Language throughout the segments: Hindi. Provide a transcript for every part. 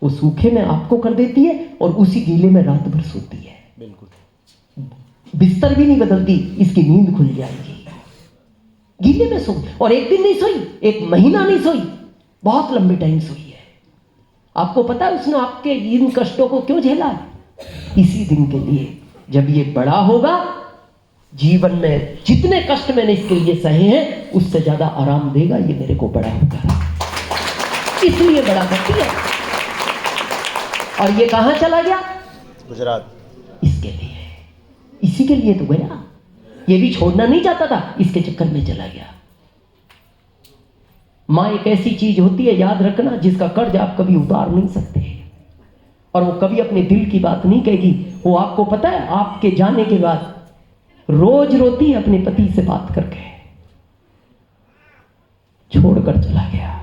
वो सूखे में आपको कर देती है और उसी गीले में रात भर सोती है। बिल्कुल। बिस्तर भी नहीं बदलती, इसकी नींद खुल जाएगी। गीले में सो, और एक दिन नहीं सोई, एक महीना नहीं सोई, बहुत लंबे टाइम सोई है। आपको पता है उसने आपके इन कष्टों को क्यों झेला है? इसी दिन के लिए। जब ये बड़ा होगा, जीवन में जितने कष्ट मैंने इसके लिए सहे हैं उससे ज्यादा आराम देगा ये मेरे को बड़ा होगा, इसलिए बड़ा करती है। और ये कहां चला गया? गुजरात। इसके लिए, इसी के लिए तो गया। ये भी छोड़ना नहीं चाहता था, इसके चक्कर में चला गया। मां एक ऐसी चीज होती है, याद रखना, जिसका कर्ज आप कभी उतार नहीं सकते, और वो कभी अपने दिल की बात नहीं कहेगी। वो आपको पता है, आपके जाने के बाद रोज रोती है अपने पति से बात करके, छोड़कर चला गया,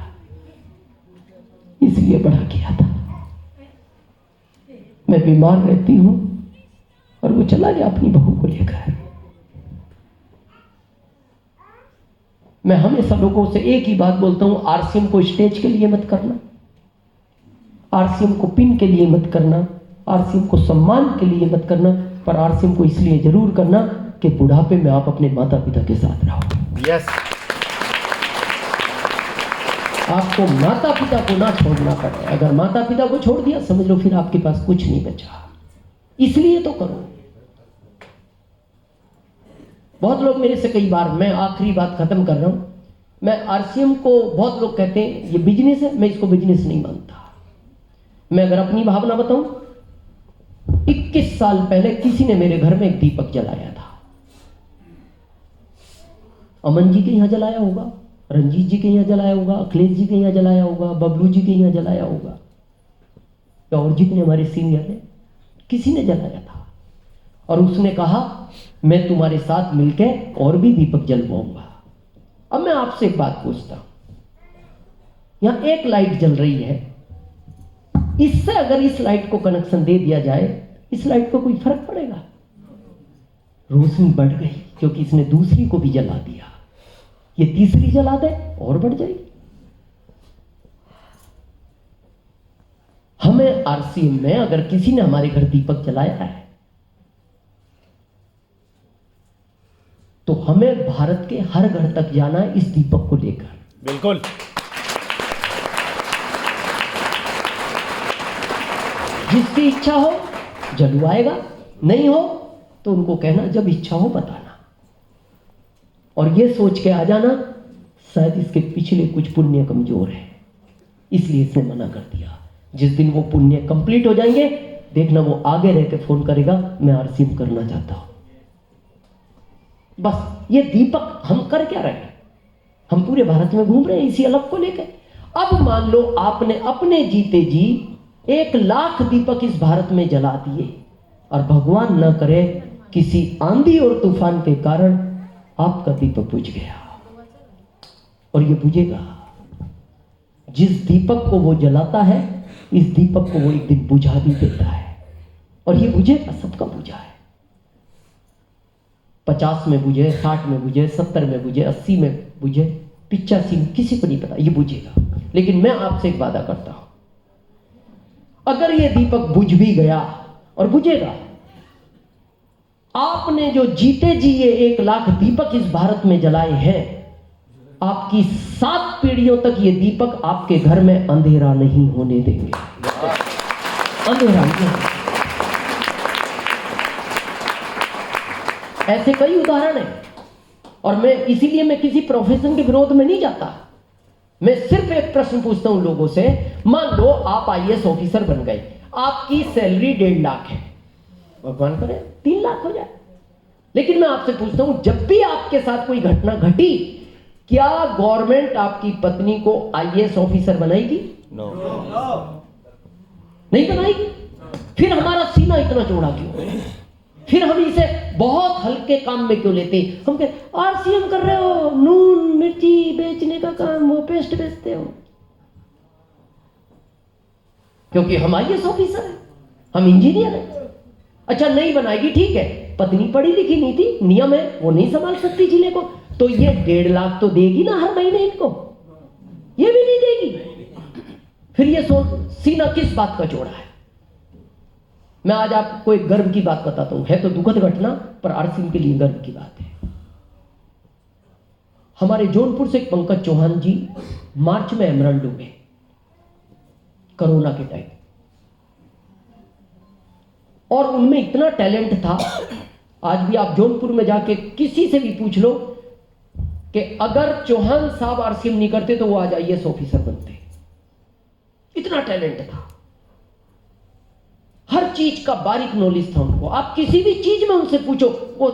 इसलिए बड़ा किया था। मैं बीमार रहती हूं और वो चला गया अपनी बहू को लेकर। मैं हमेशा लोगों से एक ही बात बोलता हूं, आरसीएम को स्टेज के लिए मत करना, आरसीएम को पिन के लिए मत करना, आरसीएम को सम्मान के लिए मत करना, पर आरसीएम को इसलिए जरूर करना कि बुढ़ापे में आप अपने माता पिता के साथ रहो। यस। आपको माता पिता को ना छोड़ना पड़े। अगर माता पिता को छोड़ दिया, समझ लो फिर आपके पास कुछ नहीं बचा। इसलिए तो करो। बहुत लोग मेरे से कई बार, मैं आखिरी बात खत्म कर रहा हूं, मैं आरसीएम को, बहुत लोग कहते हैं ये बिजनेस है, मैं इसको बिजनेस नहीं मानता। मैं अगर अपनी भावना बताऊं, 21 साल पहले किसी ने मेरे घर में एक दीपक जलाया था। अमन जी के यहां जलाया होगा, रंजीत जी के यहां जलाया होगा, अखिलेश जी के यहां जलाया होगा, बबलू जी के यहां जलाया होगा, या और जितने हमारे सीनियर हैं, किसी ने जलाया था। और उसने कहा मैं तुम्हारे साथ मिलकर और भी दीपक जलवाऊंगा। अब मैं आपसे एक बात पूछता हूं, यहां एक लाइट जल रही है, इससे अगर इस लाइट को कनेक्शन दे दिया जाए, इस लाइट को कोई फर्क पड़ेगा? रोशनी बढ़ गई क्योंकि इसने दूसरी को भी जला दिया, ये तीसरी जला दे और बढ़ जाएगी। हमें आरसीएम में अगर किसी ने हमारे घर दीपक जलाया है, तो हमें भारत के हर घर तक जाना है इस दीपक को लेकर। बिल्कुल। जिसकी इच्छा हो जलवाएगा, नहीं हो तो उनको कहना जब इच्छा हो बताना, और ये सोच के आ जाना शायद इसके पिछले कुछ पुण्य कमजोर है, इसलिए इसने मना कर दिया। जिस दिन वो पुण्य कंप्लीट हो जाएंगे, देखना वो आगे रह के फोन करेगा, मैं आरसीएम करना चाहता हूं। बस ये दीपक हम कर क्या रहे हैं? हम पूरे भारत में घूम रहे हैं इसी अलग को लेकर। अब मान लो आपने अपने जीते जी 1,00,000 दीपक इस भारत में जला दिए, और भगवान न करे किसी आंधी और तूफान के कारण आपका दीपक बुझ गया, और ये बुझेगा। जिस दीपक को वो जलाता है, इस दीपक को वो एक दिन बुझा भी देता है, और ये बुझेगा, सबका बुझा है। 50 में बुझे, 60 में बुझे, 70 में बुझे, 80 में बुझे, 85 में, किसी को नहीं पता, ये बुझेगा। लेकिन मैं आपसे एक वादा करता हूं, अगर ये दीपक बुझ भी गया, और बुझेगा, आपने जो जीते जी ये 1,00,000 दीपक इस भारत में जलाए हैं, आपकी 7 पीढ़ियों तक ये दीपक आपके घर में अंधेरा नहीं होने देंगे। अंधेरा नहीं। ऐसे कई उदाहरण हैं, और मैं इसीलिए मैं किसी प्रोफेशन के विरोध में नहीं जाता। मैं सिर्फ एक प्रश्न पूछता हूं लोगों से, मान लो आप आईएएस ऑफिसर बन गए, आपकी सैलरी 1.5 लाख है, भगवान करे 3 लाख हो जाए। लेकिन मैं आपसे पूछता हूं, जब भी आपके साथ कोई घटना घटी, क्या गवर्नमेंट आपकी पत्नी को आईएएस ऑफिसर बनाएगी? नो। नहीं बनाएगी। फिर हमारा सीना इतना चौड़ा क्यों? फिर हम इसे बहुत हल्के काम में क्यों लेते? हम कहते आरसीएम कर रहे हो, नून मिर्ची बेचने का काम, वो पेस्ट बेचते हो। क्योंकि हम आईएएस ऑफिसर हैं, हम इंजीनियर हैं। अच्छा नहीं बनाएगी, ठीक है, पत्नी पढ़ी लिखी नहीं थी, नियम है, वो नहीं संभाल सकती जिले को, तो ये 1.5 लाख तो देगी ना हर महीने इनको? ये भी नहीं देगी। फिर ये सीना किस बात का जोड़ा है। मैं आज आपको एक गर्व की बात बताता हूं, है तो दुखद घटना पर आरसीएम के लिए गर्व की बात है। हमारे जौनपुर से एक पंकज चौहान जी मार्च में एमरल्ड हुए कोरोना के टाइम, और उनमें इतना टैलेंट था। आज भी आप जौनपुर में जाके किसी से भी पूछ लो कि अगर चौहान साहब आरसीएम नहीं करते तो वो आज आईएएस ऑफिसर बनते, इतना टैलेंट था। हर चीज का बारीक नॉलेज था उनको। आप किसी भी चीज में उनसे पूछो, वो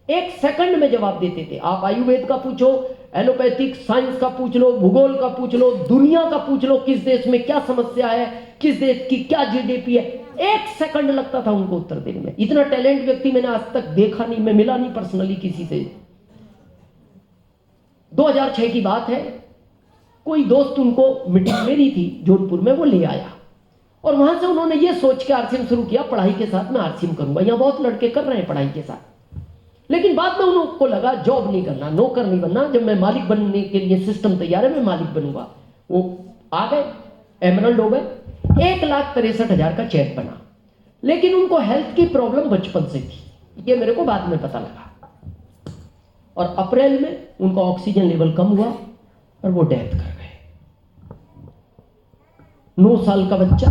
1 सेकंड में जवाब देते थे। आप आयुर्वेद का पूछो, एलोपैथिक साइंस का पूछ लो, भूगोल का पूछ लो, दुनिया का पूछ लो, किस देश में क्या समस्या है, किस देश की क्या जीडीपी है, 1 सेकंड लगता था उनको उत्तर देने में। इतना टैलेंट व्यक्ति मैंने आज तक देखा नहीं, मैं मिला नहीं पर्सनली किसी से। 2006 की बात है, कोई दोस्त उनको मीटिंग मेरी थी जौनपुर में, वो ले आया और वहां से उन्होंने ये सोच के आरसीएम शुरू किया, पढ़ाई के साथ मैं आरसीएम करूंगा। यहां बहुत लड़के कर रहे हैं पढ़ाई के साथ, लेकिन बाद में उनको लगा जॉब नहीं करना, नौकर नहीं बनना, जब मैं मालिक बनने के लिए सिस्टम तैयार है, मैं मालिक बनूंगा। वो आ गए, एमरल्ड हो गए, 1,63,000 का चेक बना। लेकिन उनको हेल्थ की प्रॉब्लम बचपन से थी, ये मेरे को बाद में पता लगा। और अप्रैल में उनका ऑक्सीजन लेवल कम हुआ और वो डेथ कर गए। 9 साल का बच्चा,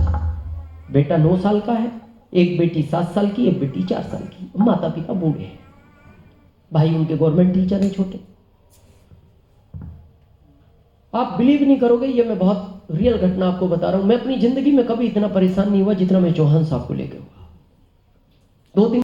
बेटा 9 साल का है, एक बेटी 7 साल की, एक बेटी 4 साल की। माता पिता बूढ़े हैं, भाई उनके गवर्नमेंट टीचर हैं छोटे। आप बिलीव नहीं करोगे, ये मैं बहुत रियल घटना आपको बता रहा हूं। मैं अपनी जिंदगी में कभी इतना परेशान नहीं हुआ जितना मैं चौहान साहब को लेकर हुआ। 2-3